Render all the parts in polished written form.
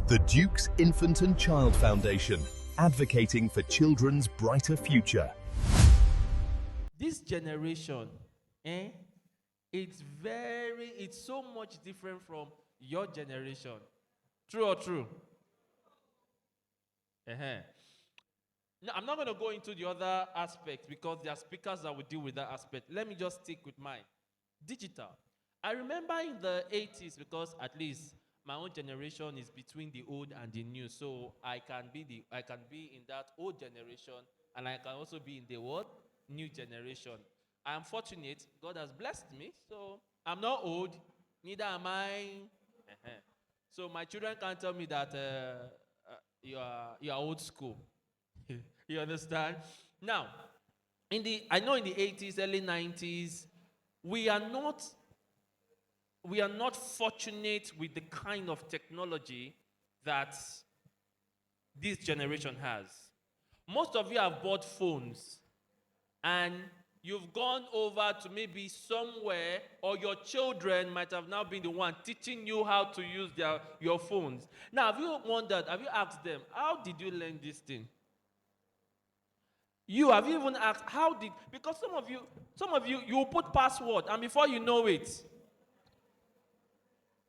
The Duke's Infant and Child Foundation, advocating for children's brighter future. This generation, it's so much different from your generation. True or true? Now, I'm not going to go into the other aspects because there are speakers that will deal with that aspect. Let me just stick with mine. Digital. I remember in the 80s, because at least my own generation is between the old and the new, so I can be in that old generation, and I can also be in the what? New generation. I am fortunate. God has blessed me, so I'm not old, neither am I. So my children can't tell me that you are old school. You understand? Now, I know in the 80s, early 90s, we are not fortunate with the kind of technology that this generation has. Most of you have bought phones, and you've gone over to maybe somewhere, or your children might have now been the one teaching you how to use your phones. Now, have you asked them, how did you learn this thing? Have you even asked, because some of you, you will put password, and before you know it,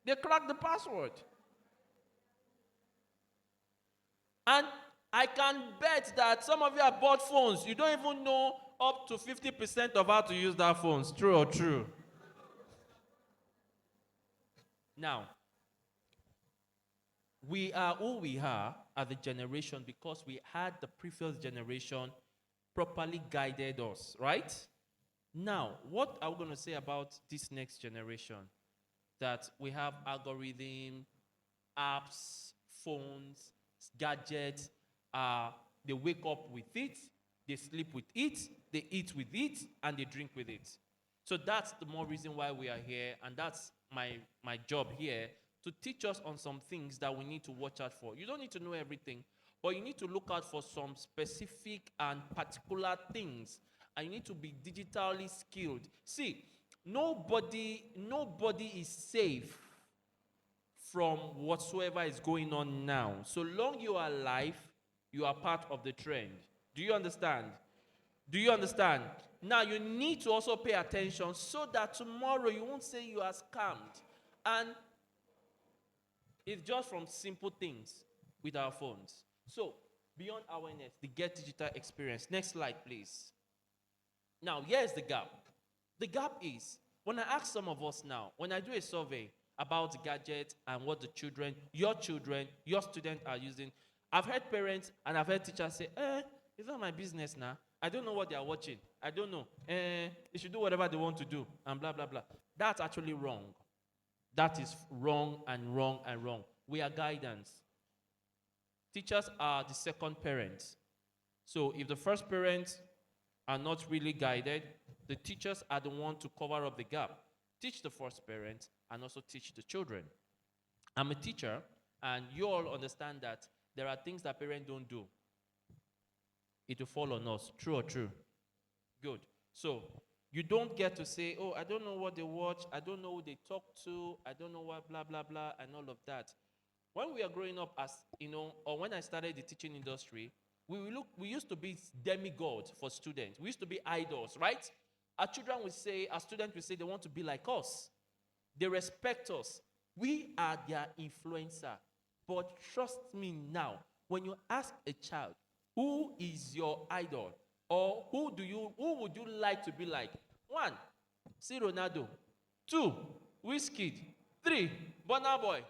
they crack the password. And I can bet that some of you have bought phones, you don't even know up to 50% of how to use that phones. True or true? Now, we are who we are as a generation because we had the previous generation properly guided us, right? Now, what are we going to say about this next generation? That we have algorithm, apps, phones, gadgets, they wake up with it, they sleep with it, they eat with it, and they drink with it. So that's the more reason why we are here, and that's my job here, to teach us on some things that we need to watch out for. You don't need to know everything, but you need to look out for some specific and particular things, and you need to be digitally skilled. See, nobody is safe from whatsoever is going on now. So long you are alive, you are part of the trend. Do you understand? Do you understand? Now you need to also pay attention so that tomorrow you won't say you are scammed. And it's just from simple things with our phones. So, beyond awareness, the Get Digital experience. Next slide, please. Now, here's the gap. The gap is, when I ask some of us now, when I do a survey about the gadget and what your students are using, I've heard parents and I've heard teachers say, it's not my business now. I don't know what they are watching. I don't know. They should do whatever they want to do, and blah, blah, blah. That's actually wrong. That is wrong and wrong and wrong. We are guidance. Teachers are the second parents. So if the first parents are not really guided, the teachers are the one to cover up the gap. Teach the first parent and also teach the children. I'm a teacher, and you all understand that there are things that parents don't do. It will fall on us. True or true? Good. So you don't get to say, oh, I don't know what they watch, I don't know who they talk to, I don't know what, blah, blah, blah, and all of that. When we are growing up, as or when I started the teaching industry, we used to be demigods for students. We used to be idols, right? Our students will say they want to be like us. They respect us. We are their influencer. But trust me now, when you ask a child, who is your idol? Or who would you like to be like? 1, see Ronaldo. 2, Wizkid. 3, Burna Boy.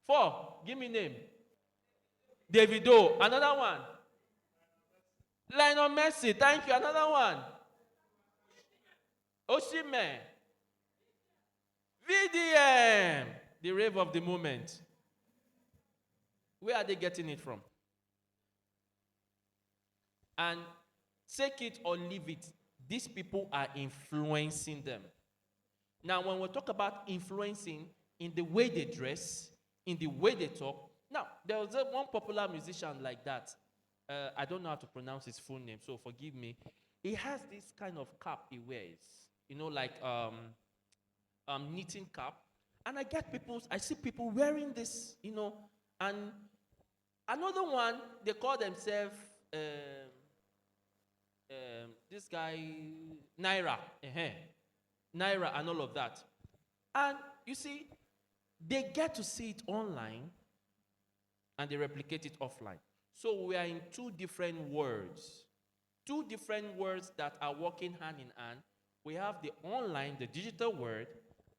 4, give me name. Davido. Another one. Lionel Messi. Thank you. Another one. Osimhen. VDM. The rave of the moment. Where are they getting it from? And take it or leave it, these people are influencing them. Now, when we talk about influencing in the way they dress, in the way they talk, now, there was one popular musician like that. I don't know how to pronounce his full name, so forgive me. He has this kind of cap he wears, like knitting cap. And I see people wearing this, And another one, they call themselves this guy Naira, Naira, and all of that. And you see, they get to see it online and they replicate it offline. So we are in two different worlds. Two different worlds that are working hand in hand. We have the online, the digital world,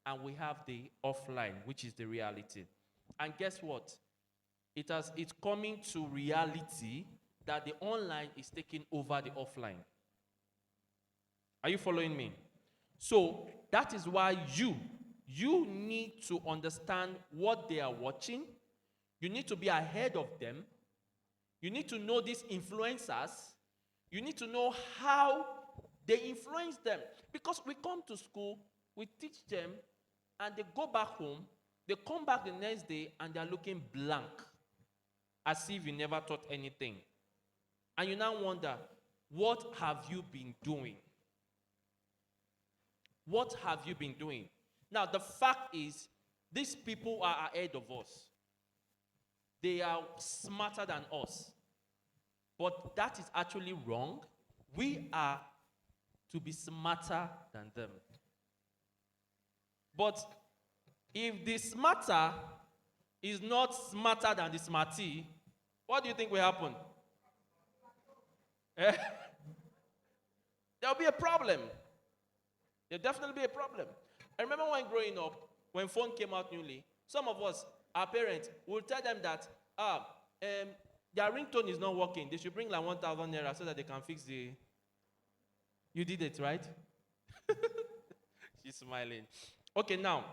and we have the offline, which is the reality. And guess what? It's coming to reality that the online is taking over the offline. Are you following me? So that is why you need to understand what they are watching. You need to be ahead of them. You need to know these influencers. You need to know how they influence them. Because we come to school, we teach them, and they go back home, they come back the next day, and they're looking blank, as if you never taught anything. And you now wonder, what have you been doing? What have you been doing? Now, the fact is, these people are ahead of us. They are smarter than us. But that is actually wrong. We are to be smarter than them. But if the smarter is not smarter than the smarty, what do you think will happen? There'll be a problem. There'll definitely be a problem. I remember when growing up, when phone came out newly, some of us, our parents, will tell them that their ringtone is not working. They should bring like 1,000 naira so that they can fix the... You did it, right? She's smiling. Okay, now,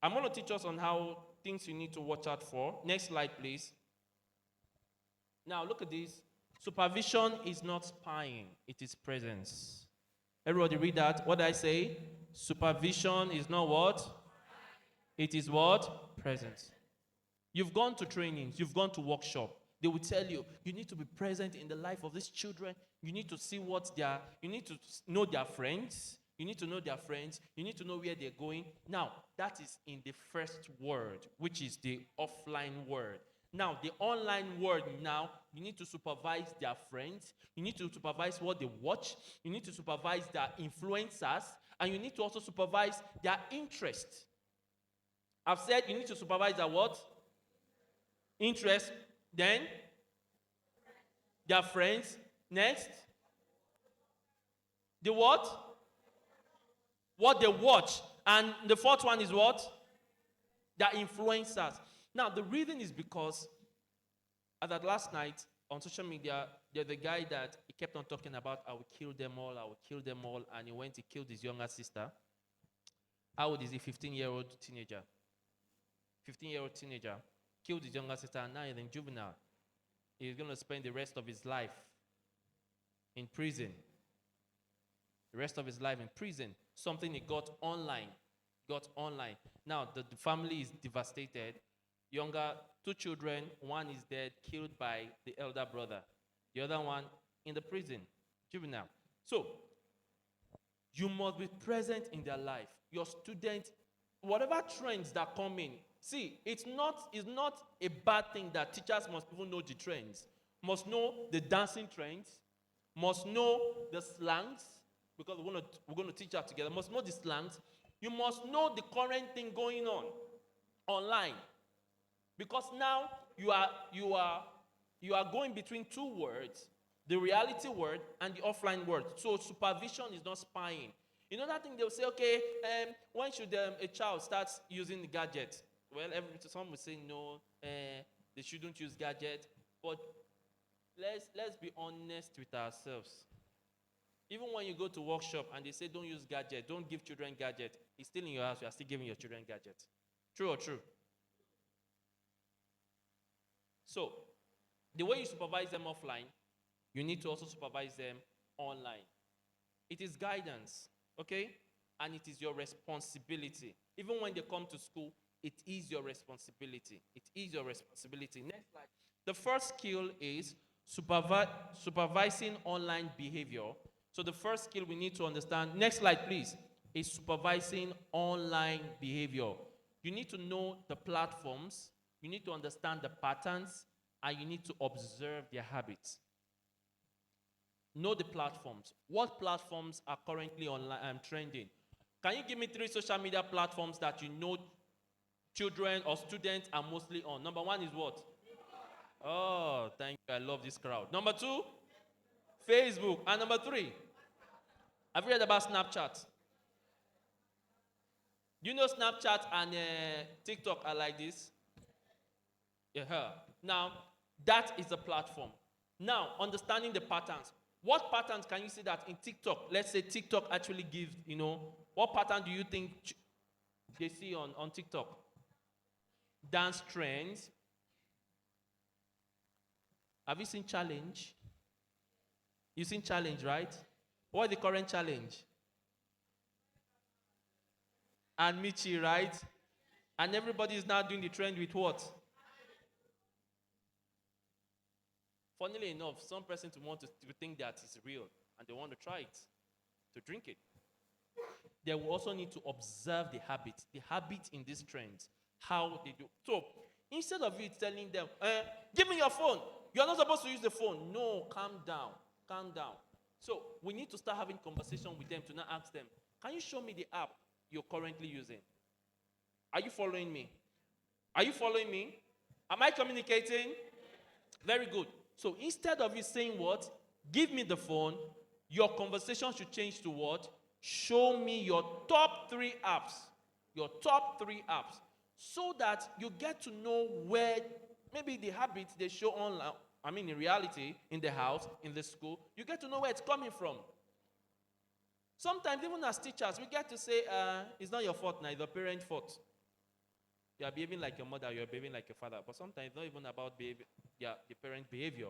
I'm going to teach us on how things you need to watch out for. Next slide, please. Now, look at this. Supervision is not spying. It is presence. Everybody read that. What did I say? Supervision is not what? It is what? Presence. You've gone to trainings. You've gone to workshop. They will tell you, you need to be present in the life of these children. You need to see you need to know their friends. You need to know their friends. You need to know where they're going. Now, that is in the first word, which is the offline word. Now, the online word now, you need to supervise their friends. You need to supervise what they watch. You need to supervise their influencers. And you need to also supervise their interests. I've said you need to supervise their what? Interest. Then, their friends. Next. The what? What they watch. And the fourth one is what? Their influencers. Now, the reason is because, at that last night, on social media, there's a guy that he kept on talking about, I will kill them all, I will kill them all, and he went to kill his younger sister. How old is he? 15-year-old teenager. 15-year-old teenager. Killed his younger sister, and now he's in juvenile. He's going to spend the rest of his life in prison. The rest of his life in prison. Something he got online. Now, the family is devastated. Two children, one is dead, killed by the elder brother. The other one in the prison, juvenile. So, you must be present in their life. Your students, whatever trends that come in, see, it's not a bad thing that teachers must even know the trends. Must know the dancing trends, must know the slangs, because we're going to teach that together. Must know the slangs. You must know the current thing going on online. Because now you are going between two words, the reality word and the offline word. So supervision is not spying. You know that thing they'll say, okay, when should a child start using the gadget? Well, some will say no, they shouldn't use gadget. But let's be honest with ourselves. Even when you go to workshop and they say don't use gadget, don't give children gadget, it's still in your house, you are still giving your children gadget. True or true? So, the way you supervise them offline, you need to also supervise them online. It is guidance, okay? And it is your responsibility. Even when they come to school, it is your responsibility. It is your responsibility. Next slide. The first skill is supervising online behavior. So the first skill we need to understand, next slide please, is supervising online behavior. You need to know the platforms. You need to understand the patterns, and you need to observe their habits. Know the platforms. What platforms are currently online trending? Can you give me 3 social media platforms that you know children or students are mostly on? Number 1 is what? Oh, thank you. I love this crowd. Number 2, Facebook. And number 3, have you heard about Snapchat? Do you know Snapchat and TikTok are like this? Yeah. Now, that is a platform. Now, understanding the patterns. What patterns can you see that in TikTok? Let's say TikTok actually gives, what pattern do you think they see on TikTok? Dance trends. Have you seen challenge? You've seen challenge, right? What is the current challenge? And Michi, right? And everybody is now doing the trend with what? Funnily enough, some persons want to think that it's real and they want to try it, to drink it. They will also need to observe the habit in these trends, how they do. So instead of you telling them, give me your phone, you're not supposed to use the phone. No, calm down, calm down. So we need to start having conversation with them to now ask them, can you show me the app you're currently using? Are you following me? Are you following me? Am I communicating? Very good. So instead of you saying what? Give me the phone, your conversation should change to what? Show me your top 3 apps. Your top 3 apps. So that you get to know where maybe the habits they show online, in reality, in the house, in the school, you get to know where it's coming from. Sometimes, even as teachers, we get to say, it's not your fault now, it's the parent's fault. You are behaving like your mother, you are behaving like your father. But sometimes it's not even about the parent behavior.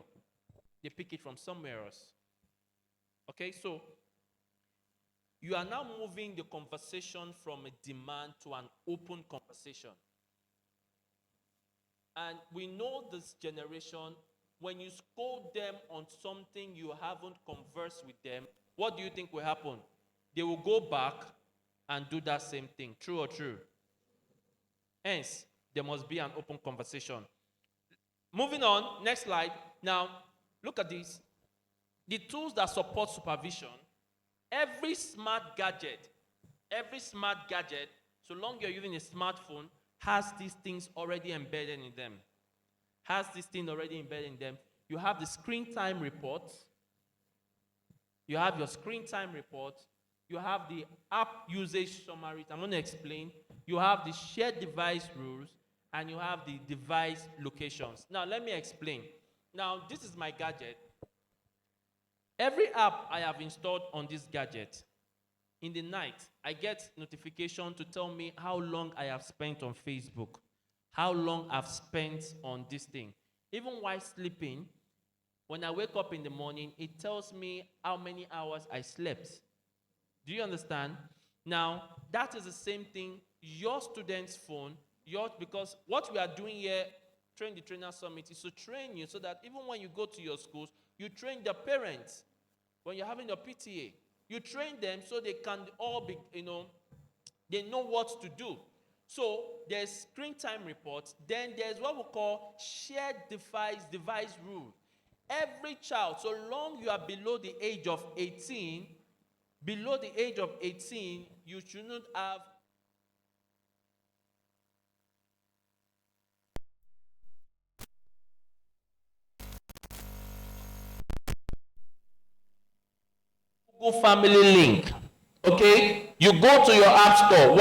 They pick it from somewhere else. Okay, so you are now moving the conversation from a demand to an open conversation. And we know this generation, when you scold them on something you haven't conversed with them, what do you think will happen? They will go back and do that same thing. True or true? Hence, there must be an open conversation. Moving on, next slide. Now, look at this. The tools that support supervision, every smart gadget, so long you're using a smartphone, has these things already embedded in them. You have the screen time report. You have your screen time report. You have the app usage summary. I'm going to explain. You have the shared device rules, and you have the device locations. Now, let me explain. Now, this is my gadget. Every app I have installed on this gadget, in the night, I get notification to tell me how long I have spent on Facebook, how long I've spent on this thing. Even while sleeping, when I wake up in the morning, it tells me how many hours I slept. Do you understand? Now, that is the same thing, your student's phone, because what we are doing here, Train the Trainer Summit, is to train you so that even when you go to your schools, you train the parents. When you're having your PTA, you train them so they can all be, they know what to do. So there's screen time reports. Then there's what we call shared device rule. Every child, so long you are below the age of 18, you shouldn't have Google Family Link. Okay? You go to your app store.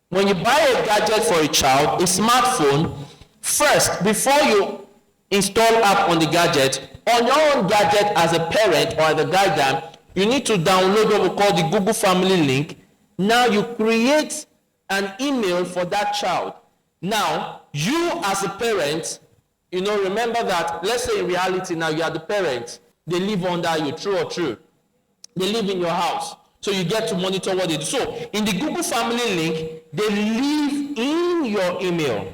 When you buy a gadget for a child, a smartphone, first, before you install app on the gadget, on your own gadget as a parent or as a guardian, you need to download what we call the Google Family Link. Now you create an email for that child. Now, you as a parent, remember that, let's say in reality now you are the parent, they live under you, true or true? They live in your house. So you get to monitor what they do. So in the Google Family Link, they live in your email.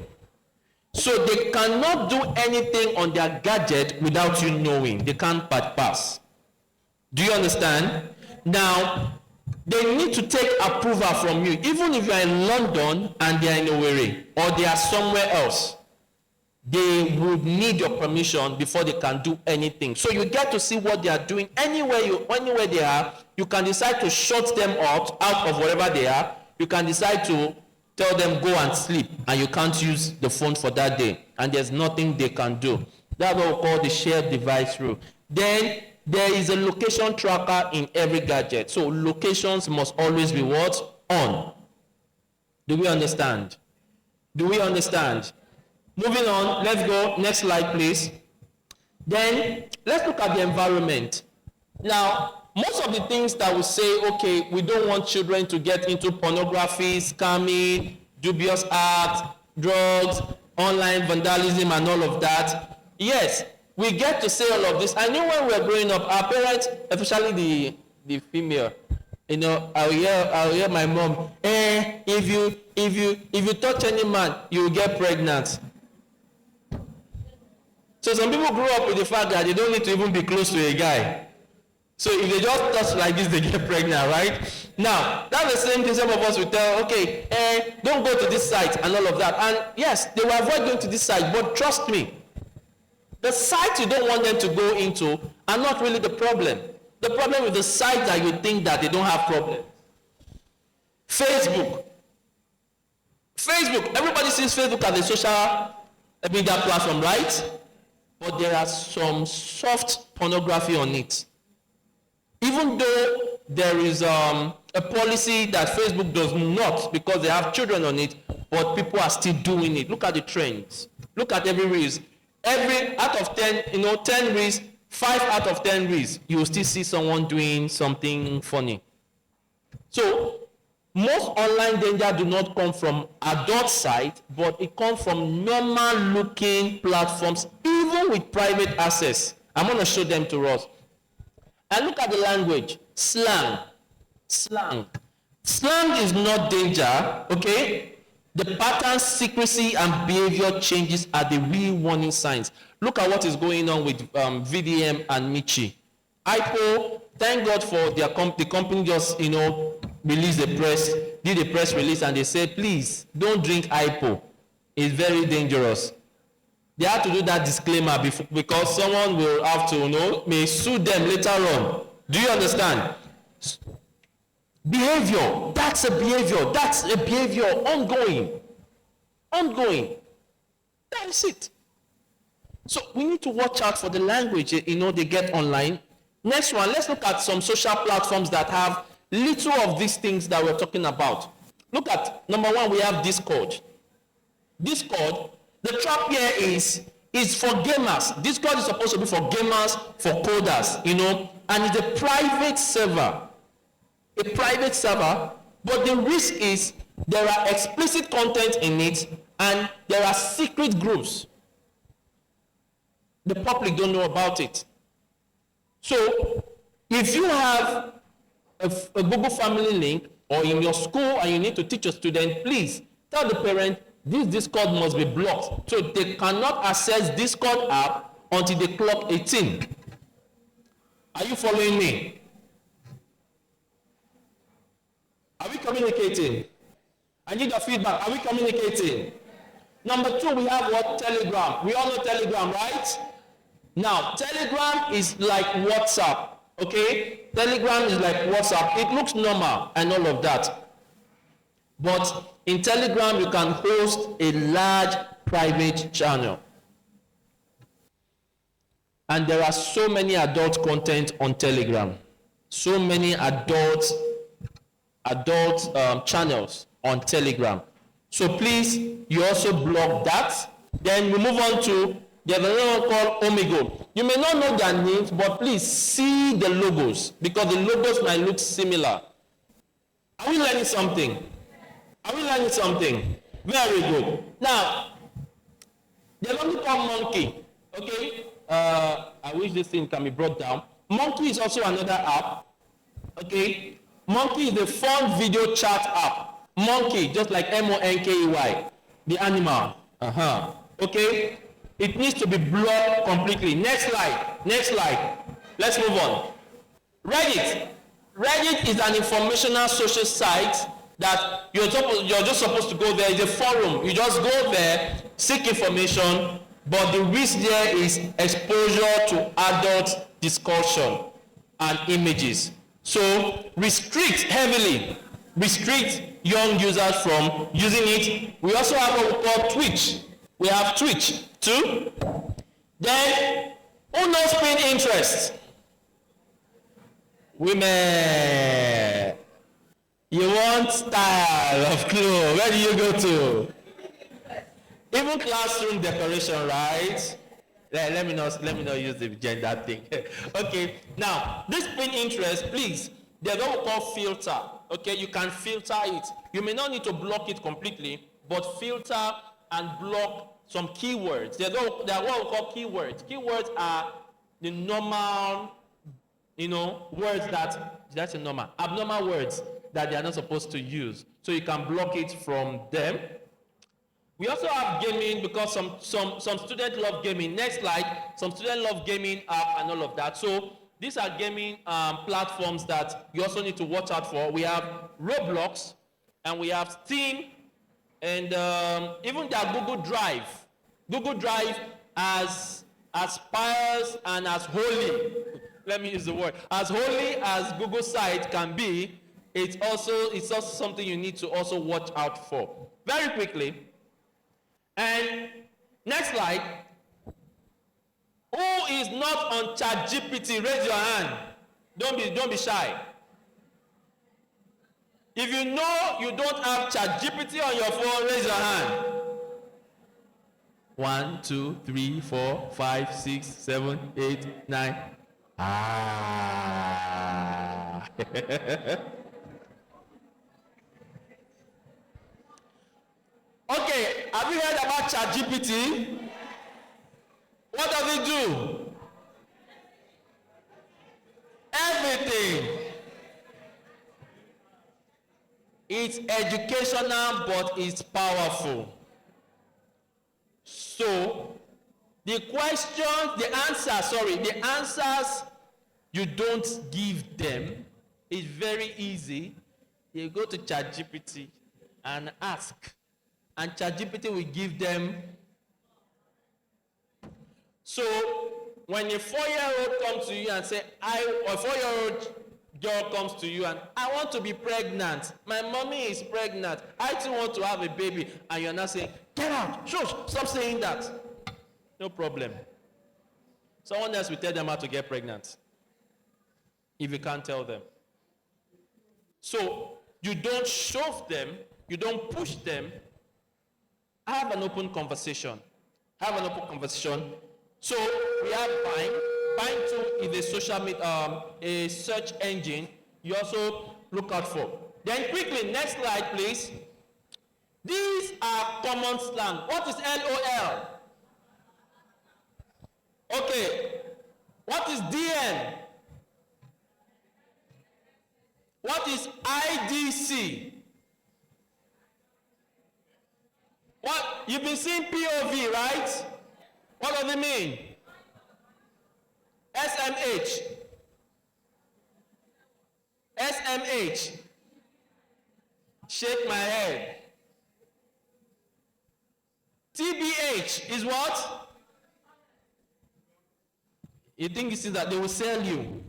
So they cannot do anything on their gadget without you knowing. They can't bypass. Do you understand? Now, They need to take approval from you, even if you are in London and they are in Owerri or they are somewhere else. They would need your permission before they can do anything. So you get to see what they are doing. Anywhere they are, you can decide to shut them out of wherever they are. You can decide to tell them go and sleep, and you can't use the phone for that day, and there's nothing they can do. That's what we call the shared device rule. Then there is a location tracker in every gadget. So locations must always be what? On. Do we understand? Do we understand? Moving on, let's go. Next slide, please. Then let's look at the environment. Now, most of the things that we say, okay, we don't want children to get into pornography, scamming, dubious acts, drugs, online vandalism, and all of that. Yes, we get to say all of this. I knew when we were growing up, our parents, especially the female, you know, I'll hear my mom, if you touch any man, you will get pregnant. So some people grew up with the fact that they don't need to even be close to a guy. So if they just touch like this, they get pregnant, right? Now, that's the same thing some of us will tell, okay, don't go to this site and all of that. And yes, they will avoid going to this site, but trust me, the sites you don't want them to go into are not really the problem. The problem is the sites that you think that they don't have problem. Facebook, everybody sees Facebook as a social media platform, right? But there are some soft pornography on it. Even though there is a policy that Facebook does not, because they have children on it, but people are still doing it. Look at the trends. Look at every reels. Every out of 10, 10 reels, 5 out of 10 reels, you will still see someone doing something funny. So most online danger do not come from adult site, but it comes from normal looking platforms, even with private access. I'm going to show them to us. And look at the language. Slang. Slang is not danger, okay? The pattern, secrecy, and behavior changes are the real warning signs. Look at what is going on with VDM and Michi. IPO, thank God for the company just, did a press release, and they said, please, don't drink IPO. It's very dangerous. They have to do that disclaimer because someone will have to, may sue them later on. Do you understand? Behavior, that's a behavior, ongoing. That is it. So we need to watch out for the language, they get online. Next one, let's look at some social platforms that have little of these things that we're talking about. Look at, number one, we have Discord. Discord, the trap here is for gamers. Discord is supposed to be for gamers, for coders, and it's a private server. But the risk is there are explicit content in it, and there are secret groups. The public don't know about it. So if you have a Google Family link or in your school and you need to teach a student, please tell the parent this Discord must be blocked. So they cannot access Discord app until they clock 18. Are you following me? Are we communicating? I need your feedback. Are we communicating? Number two, we have what? Telegram. We all know Telegram, right? Now, Telegram is like WhatsApp, okay? Telegram is like WhatsApp. It looks normal and all of that. But in Telegram, you can host a large private channel. And there are so many adult content on Telegram. So many adult channels on Telegram. So please, you also block that. Then we move on to there's another one called Omegle. You may not know their names, but please see the logos because the logos might look similar. Are we learning something? Very good. Now, there's only called Monkey. Okay? I wish this thing can be brought down. Monkey is also another app. Okay? Monkey is a fun video chat app. Monkey, just like Monkey, the animal. Okay? It needs to be blocked completely. Next slide. Let's move on. Reddit. Reddit is an informational social site that you're just supposed to go there. It's a forum. You just go there, seek information, but the risk there is exposure to adult discussion and images. So restrict heavily, restrict young users from using it. We also have what we call Twitch. We have Twitch too. Then, who knows pin interest? Women. You want style of clothes. Where do you go to? Even classroom decoration, right? Let me not use the gender thing. Okay, now this pin interest, please, there's what we call filter. Okay, you can filter it. You may not need to block it completely, but filter and block some keywords. There are what we call keywords. Keywords are the normal, words that's a normal, abnormal words that they are not supposed to use. So you can block it from them. We also have gaming because some students love gaming. Next slide. Some students love gaming and all of that. So these are gaming platforms that you also need to watch out for. We have Roblox, and we have Steam, and even their Google Drive. Google Drive as pious and as holy, let me use the word, as holy as Google site can be, it's also something you need to also watch out for. Very quickly, and next slide. Who is not on ChatGPT? Raise your hand. Don't be shy. If you know you don't have ChatGPT on your phone, raise your hand. 1, 2, 3, 4, 5, 6, 7, 8, 9. Ah. Okay, have you heard about ChatGPT? What does it do? Everything. It's educational, but it's powerful. So, the answers you don't give them is very easy. You go to ChatGPT and ask, and ChatGPT will give them. So, when a 4-year-old comes to you and say, or a 4-year-old girl comes to you and I want to be pregnant, my mommy is pregnant, I too want to have a baby, and you're not saying, get out, shush, stop saying that. No problem. Someone else will tell them how to get pregnant if you can't tell them. So, you don't shove them, you don't push them. Have an open conversation. Have an open conversation. So we have Bind. Bind too is a social media, a search engine you also look out for. Then quickly, next slide, please. These are common slang. What is LOL? Okay. What is DN? What is IDC? What? You've been seeing POV, right? What does it mean? SMH. SMH. Shake my head. TBH is what? You think this is that they will sell you.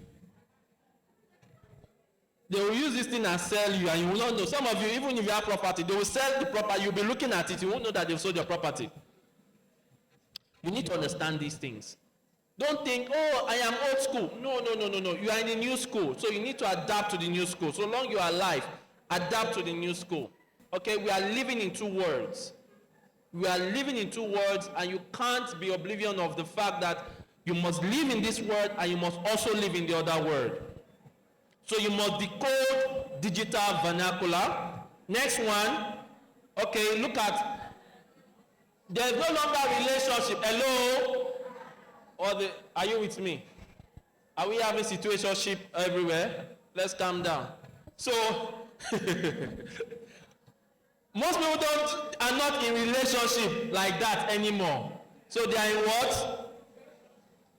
They will use this thing and sell you, and you will not know. Some of you, even if you have property, they will sell the property. You'll be looking at it. You won't know that they've sold your property. You need to understand these things. Don't think, oh, I am old school. No. You are in the new school. So you need to adapt to the new school. So long you are alive, adapt to the new school. Okay, we are living in two worlds. We are living in two worlds, and you can't be oblivion of the fact that you must live in this world and you must also live in the other world. So you must decode digital vernacular. Next one. Okay, look at, there's no longer relationship. Hello? Are you with me? Are we having situationship everywhere? Let's calm down. So, most people are not in relationship like that anymore. So they are in what?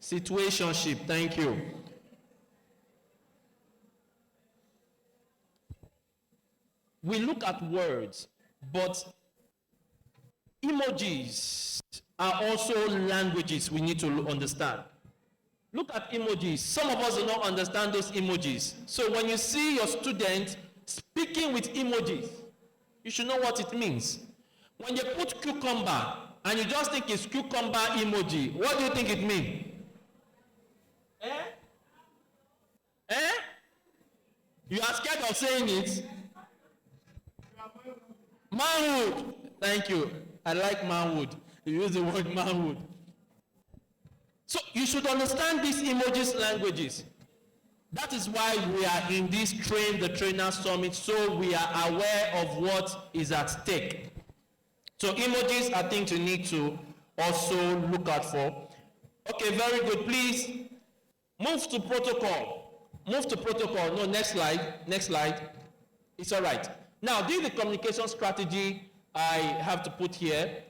Situationship. Thank you. we look at words, but emojis are also languages we need to understand. Look at emojis. Some of us do not understand those emojis. So when you see your student speaking with emojis, you should know what it means. When you put cucumber and you just think it's cucumber emoji, what do you think it means? You are scared of saying it? Manhood. Thank you. I like manhood. You use the word manhood. So you should understand these emojis languages. That is why we are in this Train the Trainer Summit, so we are aware of what is at stake. So emojis are things you need to also look out for. Okay, very good. Please move to protocol. Move to protocol. No, next slide. Next slide. It's all right. Now, this is the communication strategy I have to put here.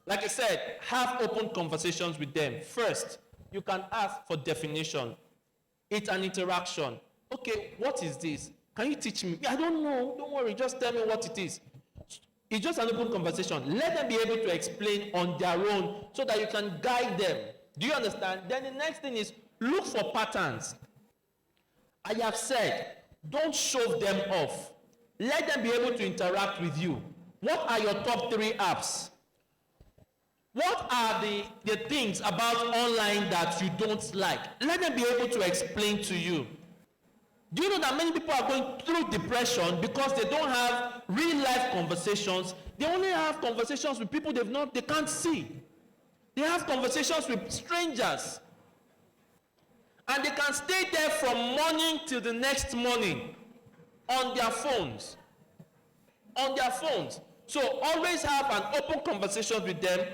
Like I said, have open conversations with them. First, you can ask for definition. It's an interaction. Okay, what is this? Can you teach me? I don't know. Don't worry. Just tell me what it is. It's just an open conversation. Let them be able to explain on their own so that you can guide them. Do you understand? Then the next thing is look for patterns. I have said, don't shove them off. Let them be able to interact with you. What are your top 3 apps? What are the things about online that you don't like? Let them be able to explain to you. Do you know that many people are going through depression because they don't have real life conversations? They only have conversations with people they can't see. They have conversations with strangers. And they can stay there from morning till the next morning on their phones. On their phones. So always have an open conversation with them.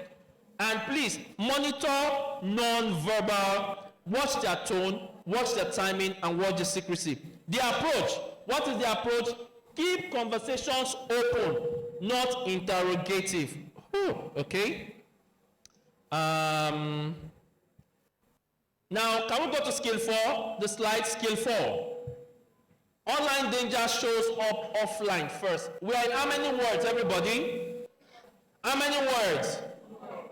And please monitor non-verbal, watch their tone, watch their timing, and watch the secrecy. The approach. What is the approach? Keep conversations open, not interrogative. Okay. Now, can we go to skill 4? The slide, skill 4. Online danger shows up offline first. We are in how many words, everybody? How many words?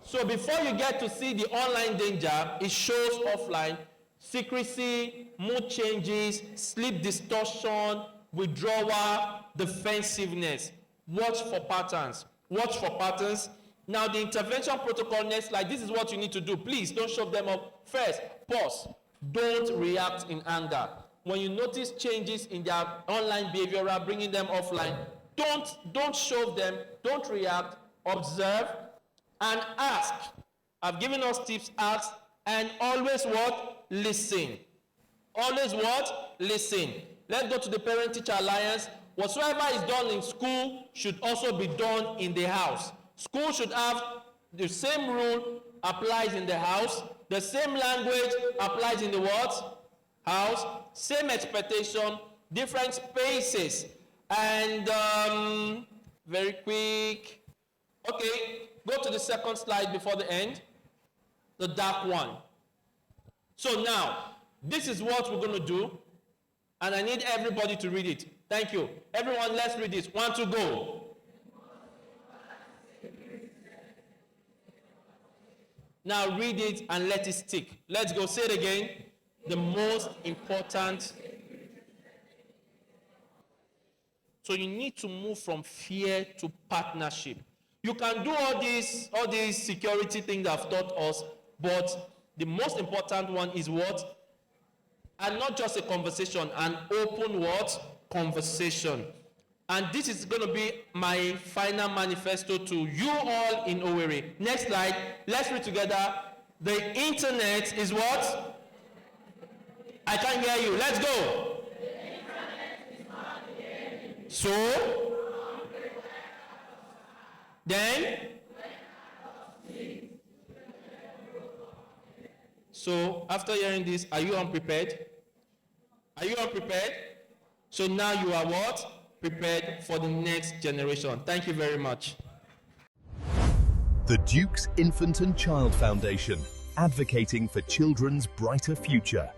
So before you get to see the online danger, it shows offline. Secrecy, mood changes, sleep distortion, withdrawal, defensiveness. Watch for patterns. Watch for patterns. Now the intervention protocol, next slide. This is what you need to do. Please don't shove them up. First, pause. Don't react in anger. When you notice changes in their online behavioral, bringing them offline, don't shove them. Don't react. Observe and ask. I've given us tips. Ask and always what? Listen. Always what? Listen. Let's go to the Parent-Teacher Alliance. Whatsoever is done in school should also be done in the house. School should have the same rule applies in the house. The same language applies in the what? House. Same expectation, different spaces. And very quick. Okay, go to the second slide before the end. The dark one. So now, this is what we're going to do. And I need everybody to read it. Thank you. Everyone, let's read this. 1, 2, go. Now read it and let it stick. Let's go. Say it again. The most important. So you need to move from fear to partnership. You can do all these security things I've taught us, but the most important one is what? And not just a conversation, an open what? Conversation. And this is going to be my final manifesto to you all in Owerri. Next slide. Let's read together. The internet is what? I can't hear you. Let's go. The internet is not the enemy. So? Then? So, after hearing this, are you unprepared? Are you unprepared? So now you are what? Prepared for the next generation. Thank you very much. The Duke's Infant and Child Foundation, advocating for children's brighter future.